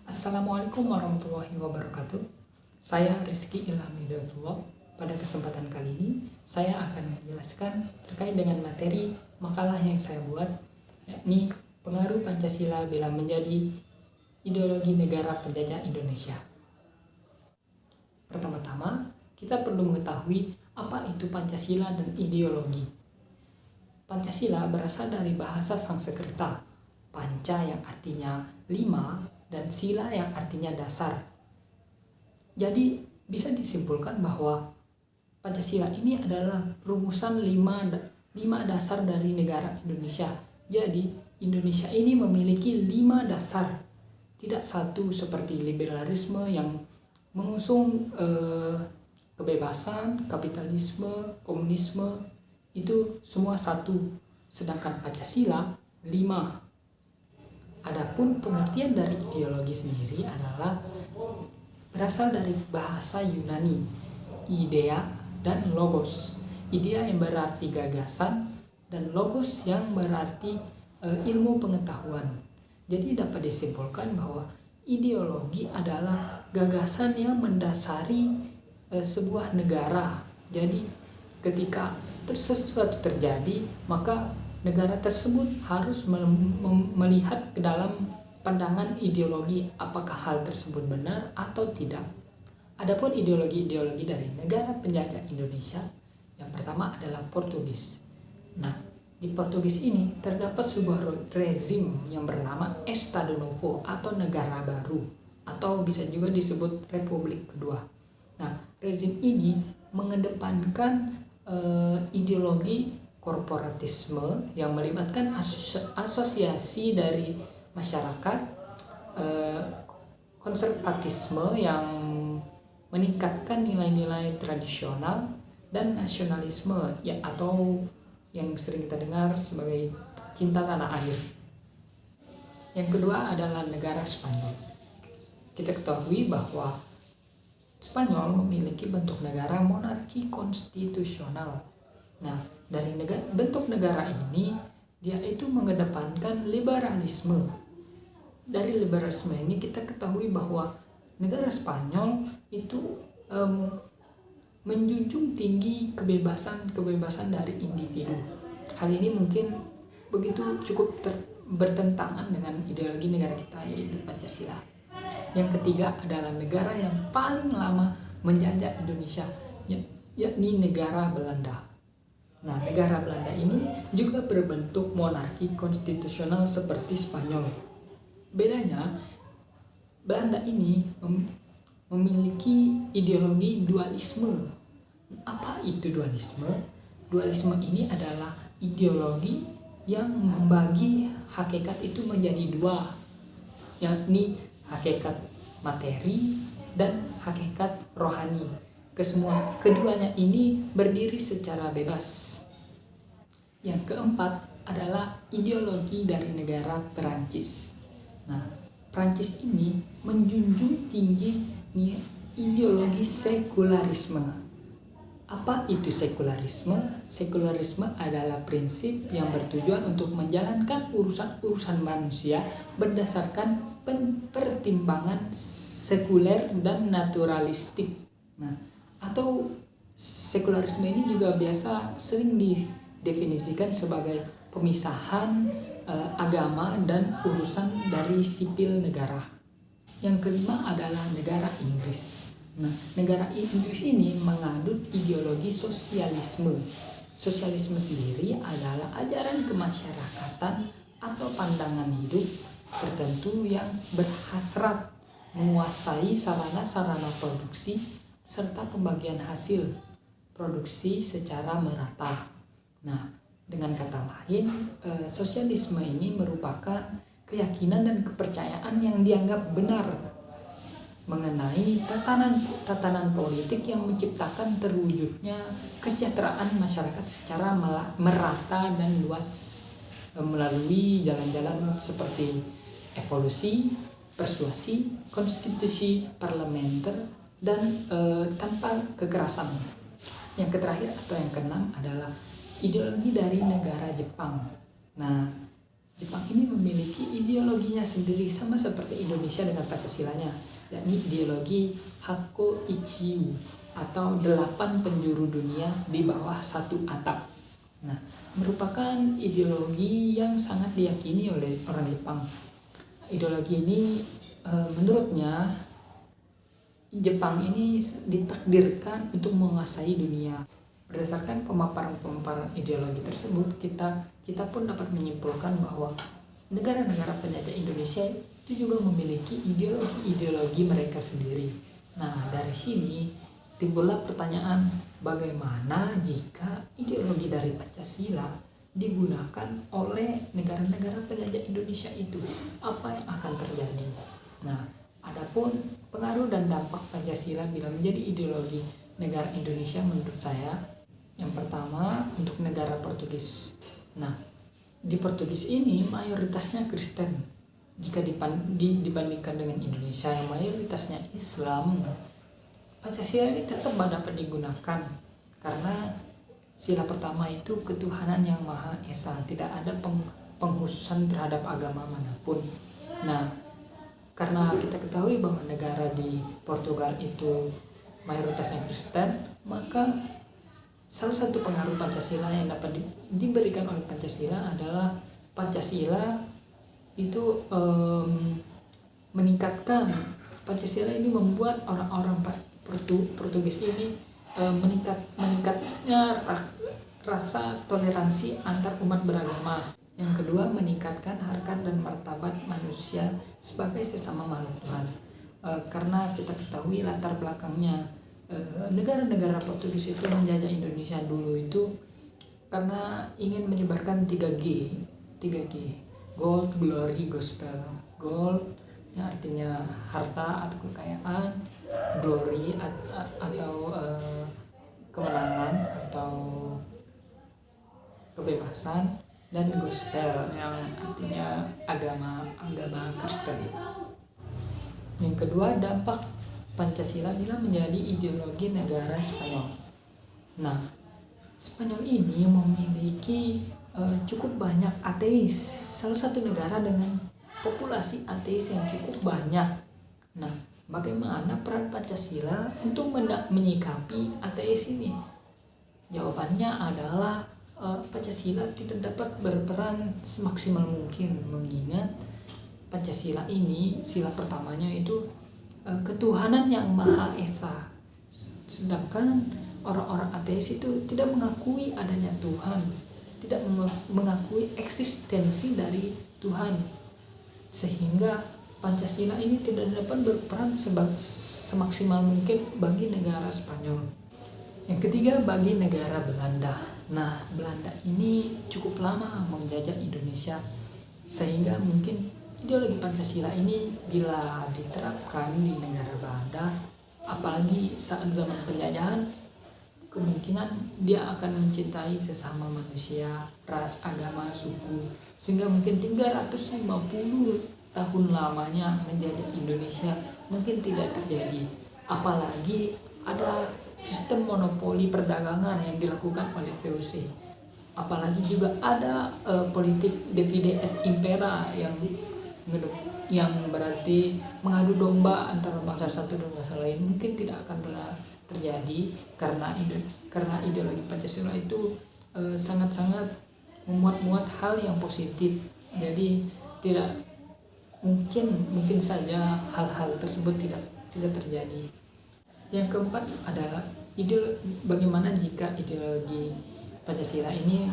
Assalamualaikum warahmatullahi wabarakatuh. Saya Rizky Ilham Hidayatullah. Pada kesempatan kali ini, saya akan menjelaskan terkait dengan materi makalah yang saya buat, yakni pengaruh Pancasila bila menjadi ideologi negara penjajah Indonesia. Pertama-tama, kita perlu mengetahui apa itu Pancasila dan ideologi. Pancasila berasal dari bahasa Sanskerta, panca yang artinya lima, dan sila yang artinya dasar. Jadi bisa disimpulkan bahwa Pancasila ini adalah rumusan lima dasar dari negara Indonesia. Jadi Indonesia ini memiliki 5 dasar, tidak satu seperti liberalisme yang mengusung kebebasan, kapitalisme, komunisme, itu semua satu. Sedangkan Pancasila 5. Adapun pengertian dari ideologi sendiri adalah berasal dari bahasa Yunani, idea dan logos. Idea yang berarti gagasan dan logos yang berarti ilmu pengetahuan. Jadi dapat disimpulkan bahwa ideologi adalah gagasan yang mendasari sebuah negara. Jadi ketika sesuatu terjadi, maka negara tersebut harus melihat ke dalam pandangan ideologi apakah hal tersebut benar atau tidak. Adapun ideologi-ideologi dari negara penjajah Indonesia, yang pertama adalah Portugis. Nah, di Portugis ini terdapat sebuah rezim yang bernama Estado Novo atau negara baru, atau bisa juga disebut Republik Kedua. Nah, rezim ini mengedepankan ideologi korporatisme yang melibatkan asosiasi dari masyarakat, konservatisme yang meningkatkan nilai-nilai tradisional, dan nasionalisme ya, atau yang sering kita dengar sebagai cinta tanah air. Yang kedua adalah negara Spanyol. Kita ketahui bahwa Spanyol memiliki bentuk negara monarki konstitusional. Nah, dari bentuk negara ini, dia itu mengedepankan liberalisme. Dari liberalisme ini kita ketahui bahwa negara Spanyol itu menjunjung tinggi kebebasan dari individu. Hal ini mungkin begitu cukup bertentangan dengan ideologi negara kita, yaitu Pancasila. Yang ketiga adalah negara yang paling lama menjajah Indonesia, yakni negara Belanda. Nah, negara Belanda ini juga berbentuk monarki konstitusional seperti Spanyol. Bedanya, Belanda ini memiliki ideologi dualisme. Apa itu dualisme? Dualisme ini adalah ideologi yang membagi hakikat itu menjadi dua, yakni hakikat materi dan hakikat rohani. Keduanya ini berdiri secara bebas. Yang keempat adalah ideologi dari negara Perancis. Nah, Perancis ini menjunjung tinggi ideologi sekularisme. Apa itu sekularisme? Sekularisme adalah prinsip yang bertujuan untuk menjalankan urusan-urusan manusia berdasarkan pertimbangan sekuler dan naturalistik. Nah, atau sekularisme ini juga biasa sering didefinisikan sebagai pemisahan agama dan urusan dari sipil negara. Yang kelima adalah negara Inggris. Nah, negara Inggris ini mengadut ideologi sosialisme. Sosialisme sendiri adalah ajaran kemasyarakatan atau pandangan hidup tertentu yang berhasrat menguasai sarana-sarana produksi serta pembagian hasil produksi secara merata. Nah, dengan kata lain, sosialisme ini merupakan keyakinan dan kepercayaan yang dianggap benar mengenai tatanan politik yang menciptakan terwujudnya kesejahteraan masyarakat secara merata dan luas melalui jalan-jalan seperti evolusi, persuasi, konstitusi parlementer, dan tanpa kekerasan. Yang terakhir atau yang keenam adalah ideologi dari negara Jepang. Nah, Jepang ini memiliki ideologinya sendiri sama seperti Indonesia dengan Pancasilanya, yakni ideologi Hakko Ichiu atau 8 penjuru dunia di bawah satu atap. Nah, merupakan ideologi yang sangat diyakini oleh orang Jepang. Ideologi ini menurutnya Jepang ini ditakdirkan untuk menguasai dunia. Berdasarkan pemaparan ideologi tersebut, kita pun dapat menyimpulkan bahwa negara-negara penjajah Indonesia itu juga memiliki ideologi mereka sendiri. Nah, dari sini timbullah pertanyaan, bagaimana jika ideologi dari Pancasila digunakan oleh negara-negara penjajah Indonesia itu? Apa yang akan terjadi? Nah, adapun pengaruh dan dampak Pancasila bila menjadi ideologi negara Indonesia menurut saya, yang pertama untuk negara Portugis. Nah, di Portugis ini mayoritasnya Kristen. Jika dibandingkan dengan Indonesia yang mayoritasnya Islam, Pancasila ini tetap dapat digunakan karena sila pertama itu ketuhanan yang Maha Esa, tidak ada pengkhususan terhadap agama manapun. Nah, karena kita ketahui bahwa negara di Portugal itu mayoritasnya Kristen, maka salah satu pengaruh Pancasila yang dapat diberikan oleh Pancasila adalah Pancasila itu meningkatkan. Pancasila ini membuat orang-orang Portugis ini meningkatnya rasa toleransi antar umat beragama. Yang kedua, meningkatkan harkat dan martabat manusia sebagai sesama makhluk Tuhan. Karena kita ketahui latar belakangnya negara-negara Portugis itu menjajah Indonesia dulu itu karena ingin menyebarkan 3G, gold, glory, gospel. Gold yang artinya harta atau kekayaan, glory atau kemenangan atau kebebasan, dan gospel yang artinya agama Kristen. Yang kedua, dampak Pancasila bila menjadi ideologi negara Spanyol. Nah, Spanyol ini memiliki cukup banyak ateis, salah satu negara dengan populasi ateis yang cukup banyak. Nah, bagaimana peran Pancasila untuk menyikapi ateis ini? Jawabannya adalah Pancasila tidak dapat berperan semaksimal mungkin, mengingat Pancasila ini sila pertamanya itu ketuhanan yang Maha Esa, sedangkan orang-orang ateis itu tidak mengakui adanya Tuhan, tidak mengakui eksistensi dari Tuhan, sehingga Pancasila ini tidak dapat berperan semaksimal mungkin bagi negara Spanyol. Yang ketiga, bagi negara Belanda. Nah, Belanda ini cukup lama menjajah Indonesia, sehingga mungkin ideologi Pancasila ini bila diterapkan di negara Belanda, apalagi saat zaman penjajahan, kemungkinan dia akan mencintai sesama manusia, ras, agama, suku, sehingga mungkin 350 tahun lamanya menjajah Indonesia mungkin tidak terjadi. Apalagi ada sistem monopoli perdagangan yang dilakukan oleh VOC. Apalagi juga ada politik divide et impera yang berarti mengadu domba antara bangsa satu dan bangsa lain, mungkin tidak akan pernah terjadi karena ideologi Pancasila itu sangat-sangat memuat hal yang positif. Jadi tidak mungkin saja hal-hal tersebut tidak terjadi. Yang keempat adalah bagaimana jika ideologi Pancasila ini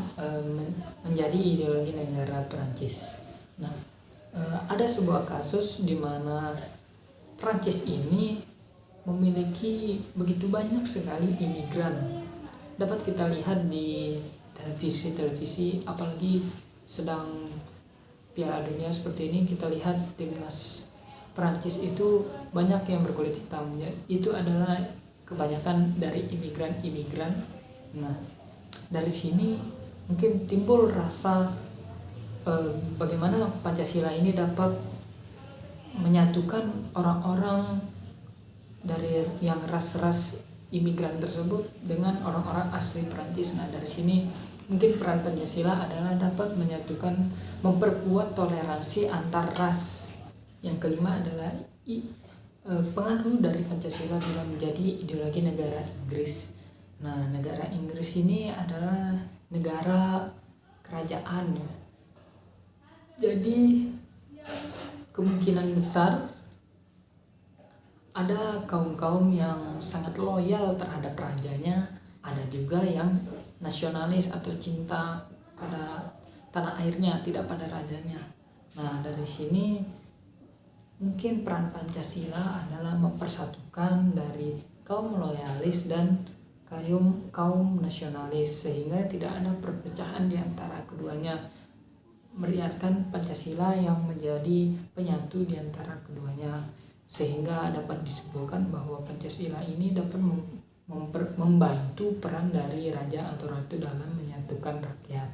menjadi ideologi negara Perancis. Nah, ada sebuah kasus di mana Prancis ini memiliki begitu banyak sekali imigran. Dapat kita lihat di televisi, apalagi sedang Piala Dunia seperti ini, kita lihat timnas Prancis itu banyak yang berkulit hitam. Itu adalah kebanyakan dari imigran. Nah, dari sini mungkin timbul rasa bagaimana Pancasila ini dapat menyatukan orang-orang dari yang ras-ras imigran tersebut dengan orang-orang asli Perancis. Nah, dari sini mungkin peran Pancasila adalah dapat menyatukan, memperkuat toleransi antar ras. Yang kelima adalah pengaruh dari Pancasila bila menjadi ideologi negara Inggris. Nah, negara Inggris ini adalah negara kerajaan ya. Jadi kemungkinan besar ada kaum-kaum yang sangat loyal terhadap rajanya, ada juga yang nasionalis atau cinta pada tanah airnya, tidak pada rajanya. Nah, dari sini mungkin peran Pancasila adalah mempersatukan dari kaum loyalis dan kaum nasionalis, sehingga tidak ada perpecahan di antara keduanya, meriarkan Pancasila yang menjadi penyatu di antara keduanya, sehingga dapat disimpulkan bahwa Pancasila ini dapat membantu peran dari raja atau ratu dalam menyatukan rakyat.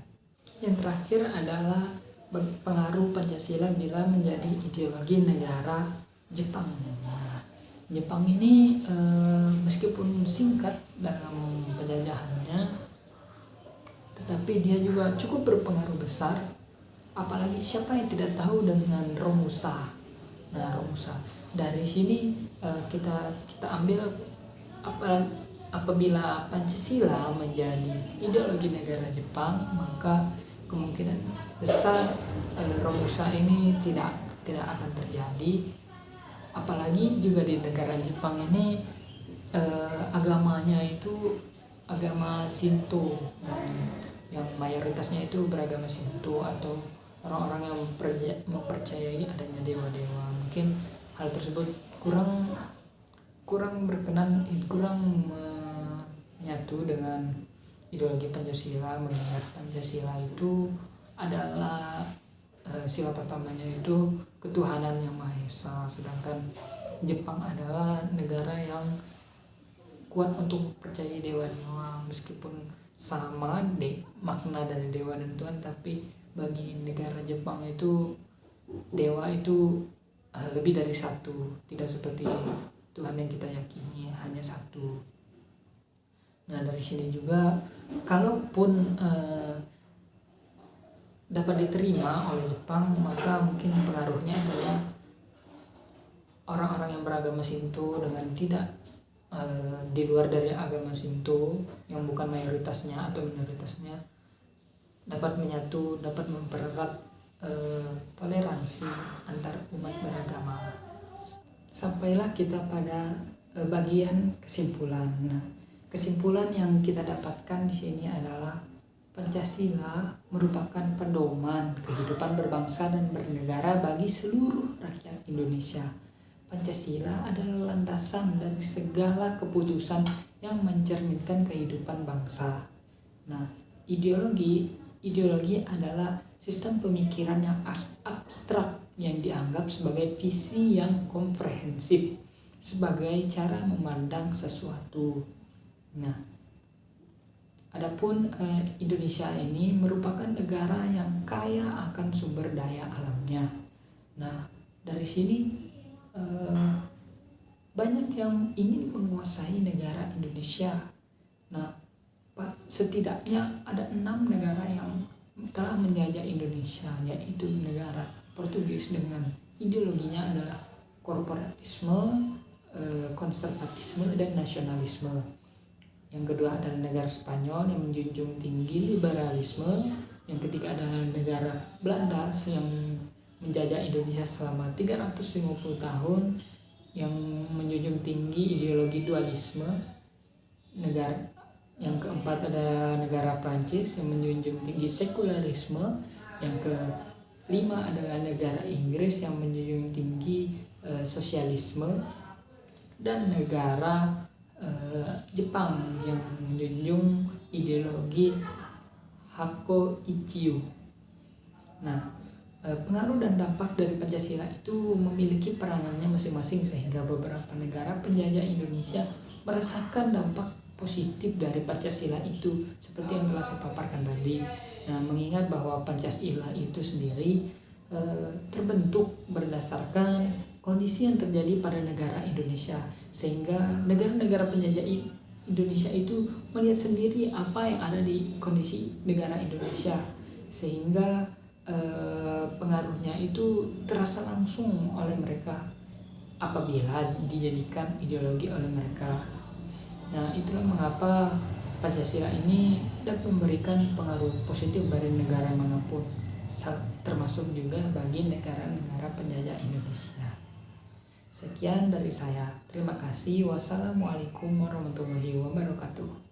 Yang terakhir adalah pengaruh Pancasila bila menjadi ideologi negara Jepang. Nah, Jepang ini meskipun singkat dalam penjajahannya, tetapi dia juga cukup berpengaruh besar. Apalagi siapa yang tidak tahu dengan Romusa. Nah, Romusa dari sini kita ambil apabila Pancasila menjadi ideologi negara Jepang, maka kemungkinan besar Romusa ini tidak akan terjadi. Apalagi juga di negara Jepang ini agamanya itu agama Shinto, yang mayoritasnya itu beragama Shinto atau orang-orang yang mempercayai adanya dewa-dewa. Mungkin hal tersebut kurang berkenan, kurang menyatu dengan ideologi Pancasila, mengingat Pancasila itu adalah sila pertamanya itu ketuhanan yang Maha Esa, sedangkan Jepang adalah negara yang kuat untuk percaya dewa-dewa. Meskipun sama makna dari dewa dan Tuhan, tapi bagi negara Jepang itu dewa itu lebih dari satu, tidak seperti Tuhan yang kita yakini hanya satu. Nah, dari sini juga kalaupun dapat diterima oleh Jepang, maka mungkin pengaruhnya adalah orang-orang yang beragama Shinto dengan tidak di luar dari agama Shinto yang bukan mayoritasnya atau minoritasnya dapat menyatu, dapat mempererat toleransi antar umat beragama. Sampailah kita pada bagian kesimpulan. Nah, kesimpulan yang kita dapatkan di sini adalah Pancasila merupakan pedoman kehidupan berbangsa dan bernegara bagi seluruh rakyat Indonesia. Pancasila adalah landasan dari segala keputusan yang mencerminkan kehidupan bangsa. Nah, ideologi adalah sistem pemikiran yang abstrak yang dianggap sebagai visi yang komprehensif sebagai cara memandang sesuatu. Nah, adapun Indonesia ini merupakan negara yang kaya akan sumber daya alamnya. Nah, dari sini banyak yang ingin menguasai negara Indonesia. Nah, setidaknya ada 6 negara yang telah menjajah Indonesia, yaitu negara Portugis dengan ideologinya adalah korporatisme, konservatisme, dan nasionalisme. Yang kedua adalah negara Spanyol yang menjunjung tinggi liberalisme. Yang ketiga adalah negara Belanda yang menjajah Indonesia selama 350 tahun yang menjunjung tinggi ideologi dualisme. Yang keempat ada negara Prancis yang menjunjung tinggi sekularisme. Yang kelima adalah negara Inggris yang menjunjung tinggi sosialisme, dan negara Jepang yang menjunjung ideologi Hakko Ichiyo. Nah, pengaruh dan dampak dari Pancasila itu memiliki peranannya masing-masing, sehingga beberapa negara penjajah Indonesia merasakan dampak positif dari Pancasila itu, seperti yang telah saya paparkan tadi. Nah, mengingat bahwa Pancasila itu sendiri terbentuk berdasarkan kondisi yang terjadi pada negara Indonesia, sehingga negara-negara penjajah Indonesia itu melihat sendiri apa yang ada di kondisi negara Indonesia, sehingga pengaruhnya itu terasa langsung oleh mereka apabila dijadikan ideologi oleh mereka. Nah, itulah mengapa Pancasila ini dapat memberikan pengaruh positif bagi negara manapun, termasuk juga bagi negara-negara penjajah Indonesia. Sekian dari saya. Terima kasih. Wassalamualaikum warahmatullahi wabarakatuh.